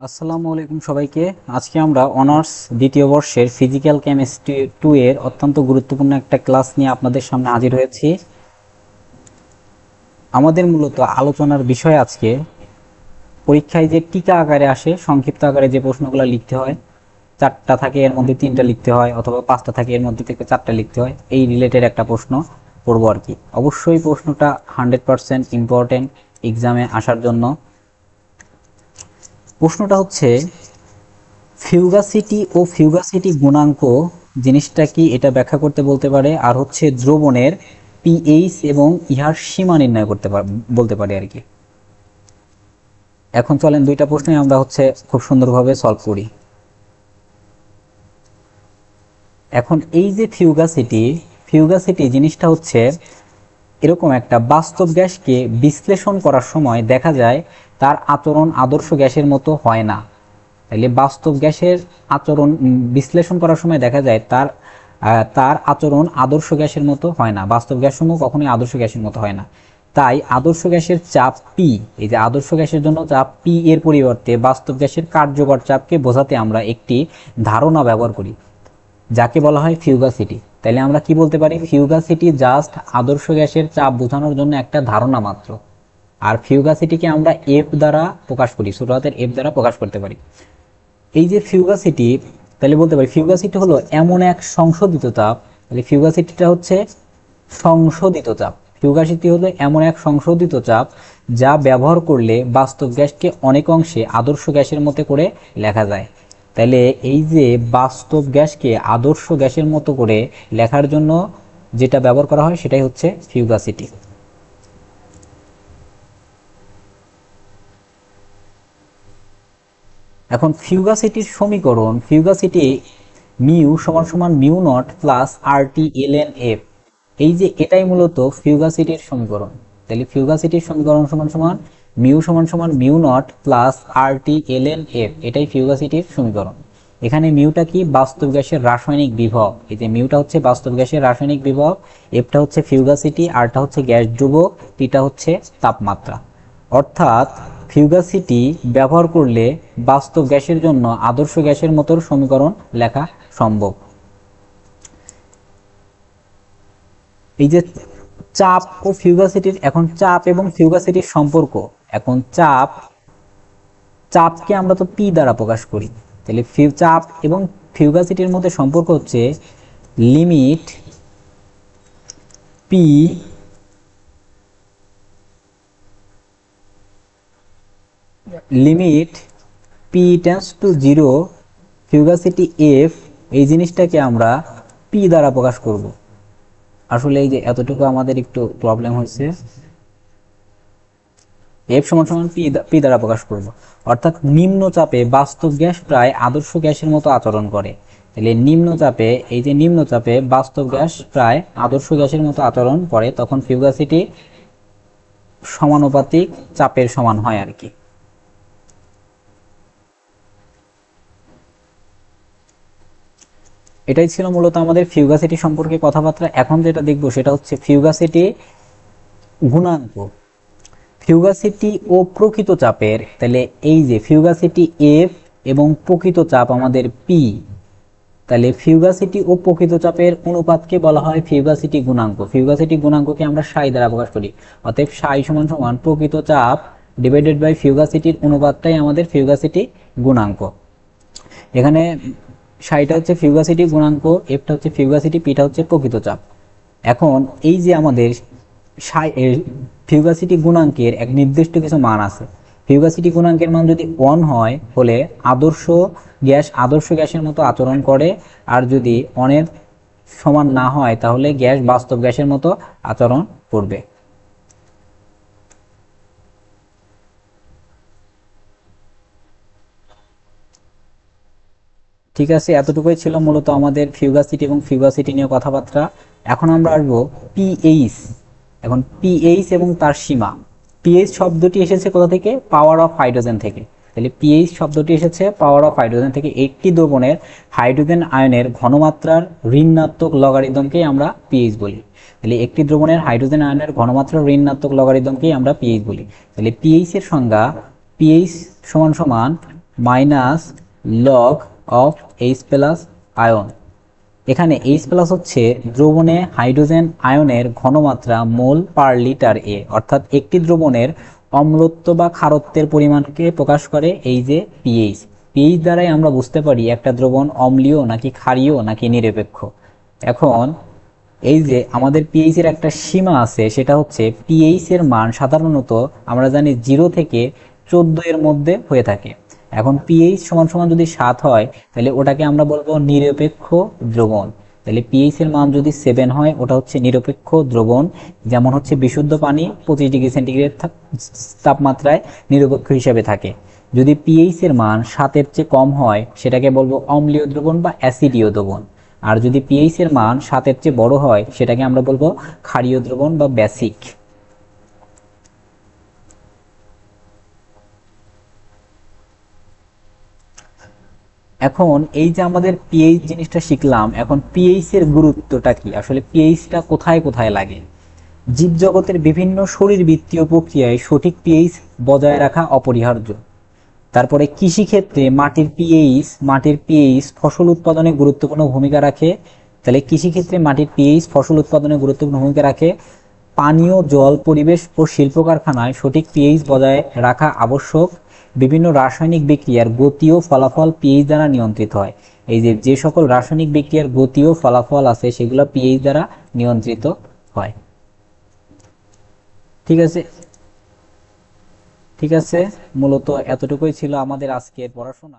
আসসালামু আলাইকুম সবাইকে। আজকে আমরা অনার্স দ্বিতীয় বর্ষের ফিজিক্যাল কেমিস্ট্রি 2 এর অত্যন্ত গুরুত্বপূর্ণ একটা ক্লাস নিয়ে আপনাদের সামনে হাজির হয়েছি। আমাদের মূলত আলোচনার বিষয় আজকে পরীক্ষায় যে টিকা আকারে আসে, সংক্ষিপ্ত আকারে যে প্রশ্নগুলো লিখতে হয়, 4টা থাকে এর মধ্যে 3টা লিখতে হয়, অথবা 5টা থাকে এর মধ্যে থেকে 4টা লিখতে হয়, এই রিলেটেড একটা প্রশ্ন পড়ব আর কি। অবশ্যই প্রশ্নটা 100% ইম্পর্টেন্ট এক্সামে আসার জন্য। প্রশ্নটা হচ্ছে ফিউগাসিটি ও ফিউগাসিটি গুণাঙ্ক জিনিসটা কি, এটা ব্যাখ্যা করতে বলতে পারে। আর হচ্ছে দ্রবণের পিএইচ এবং ইহার সীমা নির্ণয় করতে বলতে পারে আর কি। এখন চলেন দুইটা প্রশ্নই আমরা খুব সুন্দরভাবে সলভ করি। এখন এই যে ফিউগাসিটি জিনিসটা হচ্ছে এরকম একটা বাস্তব গ্যাসকে বিশ্লেষণ করার সময় দেখা যায় তার আচরণ আদর্শ গ্যাসের মতো হয় না। তাইলে বাস্তব গ্যাসের আচরণ বিশ্লেষণ করার সময় দেখা যায় তার আচরণ আদর্শ গ্যাসের মতো হয় না। বাস্তব গ্যাসসমূহ কখনোই আদর্শ গ্যাসের মতো হয় না। তাই আদর্শ গ্যাসের চাপ পি, এই যে আদর্শ গ্যাসের জন্য চাপ পি এর পরিবর্তে বাস্তব গ্যাসের কার্যকর চাপকে বোঝাতে আমরা একটি ধারণা ব্যবহার করি, যাকে বলা হয় ফিউগাসিটি। তাইলে আমরা কি বলতে পারি, ফিউগাসিটি জাস্ট আদর্শ গ্যাসের চাপ বোঝানোর জন্য একটা ধারণা মাত্র। আর ফিউগাসিটিকে আমরা এফ দ্বারা প্রকাশ করি, ছোট হাতের এফ দ্বারা প্রকাশ করতে পারি। এই যে ফিউগাসিটি, তাহলে বলতে পারি ফিউগাসিটি হলো এমন এক সংশোধিত চাপ। তাহলে ফিউগাসিটিটা হচ্ছে সংশোধিত চাপ। ফিউগাসিটি হলো এমন এক সংশোধিত চাপ যা ব্যবহার করলে বাস্তব গ্যাসকে অনেক অংশে আদর্শ গ্যাসের মতো করে লেখা যায়। তাহলে এই যে বাস্তব গ্যাসকে আদর্শ গ্যাসের মতো করে লেখার জন্য যেটা ব্যবহার করা হয় সেটাই হচ্ছে ফিউগাসিটি। এখন ফিউগাসিটির সমীকরণ, ফিউগাসিটি মিউ সমান সমান mu not plus R T L N F, এই যে এটাই মূলত ফিউগাসিটির সমীকরণ। তাহলে ফিউগাসিটির সমীকরণ সমান সমান mu not plus R T L N F, এটাই ফিউগাসিটির সমীকরণ। এখানে মিউটা কি, বাস্তব গ্যাসের রাসায়নিক বিভব। এই যে মিউটা হচ্ছে বাস্তব গ্যাসের রাসায়নিক বিভব, এফটা হচ্ছে ফিউগাসিটি, আরটা হচ্ছে গ্যাস ধ্রুবক, টিটা হচ্ছে তাপমাত্রা। অর্থাৎ ফিউগাসিটি ব্যবহার করলে বাস্তব গ্যাসের জন্য আদর্শ গ্যাসের মতো সমীকরণ লেখা সম্ভব। এই যে চাপ ও ফিউগাসিটির, এখন চাপ এবং ফিউগাসিটির সম্পর্ক, এখন চাপকে আমরা তো পি দ্বারা প্রকাশ করি। তাহলে চাপ এবং ফিউগাসিটির মধ্যে সম্পর্ক হচ্ছে limit P tends to 0, fugacity F, এই জিনিসটাকে আমরা পি দ্বারা প্রকাশ করব। আসলে এই যে এতটুকু আমাদের একটু প্রবলেম হয়েছে, এফ সমান সমান পি দ্বারা প্রকাশ করব। অর্থাৎ নিম্ন চাপে বাস্তব গ্যাস প্রায় আদর্শ গ্যাসের মতো আচরণ করে। তাহলে নিম্ন চাপে, এই যে নিম্ন চাপে বাস্তব গ্যাস প্রায় আদর্শ গ্যাসের মতো আচরণ করে, তখন ফিউগাসিটি সমানুপাতিক চাপের সমান হয় আর কি। এটাই ছিল মূলত আমাদের ফিউগাসিটি সম্পর্কে কথাবার্তা। এখন যেটা দেখব সেটা হচ্ছে ফিউগাসিটি গুণাঙ্ক, ফিউগাসিটি ও প্রকৃত চাপের। তাহলে এই যে ফিউগাসিটি এফ এবং প্রকৃত চাপ আমাদের পি, তাহলে ফিউগাসিটি ও প্রকৃত চাপের অনুপাতকে বলা হয় ফিউগাসিটি গুণাঙ্ক। ফিউগাসিটি গুণাঙ্ককে আমরা সাই দ্বারা প্রকাশ করি। অতএব সাই সমান সমান প্রকৃত চাপ ডিভাইডেড বাই ফিউগাসিটির অনুপাতটাই আমাদের ফিউগাসিটি গুণাঙ্ক। এখানে সাইটা হচ্ছে ফিউগাসিটি গুণাঙ্ক, এফটা হচ্ছে ফিউগাসিটি, পিটা হচ্ছে প্রকৃত চাপ। এখন এই যে আমাদের ফিউগাসিটি গুণাঙ্কের এক নির্দিষ্ট কিছু মান আছে। ফিউগাসিটি গুণাঙ্কের মান যদি 1 হয় হলে আদর্শ গ্যাসের মতো আচরণ করে, আর যদি 1 এর সমান না হয় তাহলে গ্যাস বাস্তব গ্যাসের মতো আচরণ করবে। ঠিক আছে, এতটুকুই ছিল মূলত আমাদের ফিউগাসিটি এবং ফিউগাসিটি নিয়ে কথাবার্তা। এখন আমরা আসবো পিএইচ। এখন পিএইচ এবং তার সীমা। পিএইচ শব্দটি এসেছে কোথা থেকে, পাওয়ার অফ হাইড্রোজেন থেকে। তাহলে পিএইচ শব্দটি এসেছে পাওয়ার অফ হাইড্রোজেন থেকে। একটি দ্রবণের হাইড্রোজেন আয়নের ঘনমাত্রার ঋণাত্মক লগারিদমকেই আমরা পিএইচ বলি। তাহলে একটি দ্রবণের হাইড্রোজেন আয়নের ঘনমাত্রার ঋণাত্মক লগারিদমকেই আমরা পিএইচ বলি। তাহলে পিএইচ এর সংজ্ঞা, পিএইচ সমান সমান minus log of H plus ion. এখানে এইচ প্লাস হচ্ছে দ্রবণে হাইড্রোজেন আয়নের ঘনমাত্রা মোল পার লিটার এ, অর্থাৎ একটি দ্রবণের অম্লত্ব বা ক্ষারত্বের পরিমাণকে প্রকাশ করে এই যে পিএইচ। পিএইচ দ্বারাই আমরা বুঝতে পারি একটা দ্রবণ অম্লীয় নাকি ক্ষারীয় নাকি নিরপেক্ষ। এখন এই যে আমাদের পিএইচ এর একটা সীমা আছে, সেটা হচ্ছে পিএইচ এর মান সাধারণত আমরা জানি 0 থেকে 14 এর মধ্যে হয়ে থাকে। এখন পিএইচ সমান সমান যদি 7 হয় তাহলে ওটাকে আমরা বলবো নিরপেক্ষ দ্রবণ। তাহলে পিএইচ এর মান যদি 7 হয় ওটা হচ্ছে নিরপেক্ষ দ্রবণ। যেমন হচ্ছে বিশুদ্ধ পানি 25 ডিগ্রি সেন্টিগ্রেড তাপমাত্রায় নিরপেক্ষ হিসেবে থাকে। যদি পিএইচ এর মান 7 এর চেয়ে কম হয় সেটাকে বলবো অম্লীয় দ্রবণ বা অ্যাসিডীয় দ্রবণ। আর যদি পিএইচ এর মান 7 এর চেয়ে বড় হয় সেটাকে আমরা বলবো ক্ষারীয় দ্রবণ বা বেসিক। এখন এই যে আমাদের পিএইচ জিনিসটা শিখলাম, এখন পিএইচ এর গুরুত্বটা কি, আসলে পিএইচটা কোথায় কোথায় লাগে। জীবজগতের বিভিন্ন শরীরবৃত্তীয় প্রক্রিয়ায় সঠিক পিএইচ বজায় রাখা অপরিহার্য। তারপরে কৃষিক্ষেত্রে মাটির পিএইচ ফসল উৎপাদনে গুরুত্বপূর্ণ ভূমিকা রাখে। তাহলে কৃষিক্ষেত্রে মাটির পিএইচ ফসল উৎপাদনে গুরুত্বপূর্ণ ভূমিকা রাখে। পানীয় জল, পরিবেশ ও শিল্প কারখানায় সঠিক পিএইচ বজায় রাখা আবশ্যক। বিভিন্ন রাসায়নিক বিক্রিয়ার গতি ও ফলাফল পিএইচ দ্বারা নিয়ন্ত্রিত হয়। এই যে যে সকল রাসায়নিক বিক্রিয়ার গতি ও ফলাফল আছে সেগুলো পিএইচ দ্বারা নিয়ন্ত্রিত হয়। ঠিক আছে, ঠিক আছে, মূলত এতটুকুই ছিল আমাদের আজকের পড়াশোনা।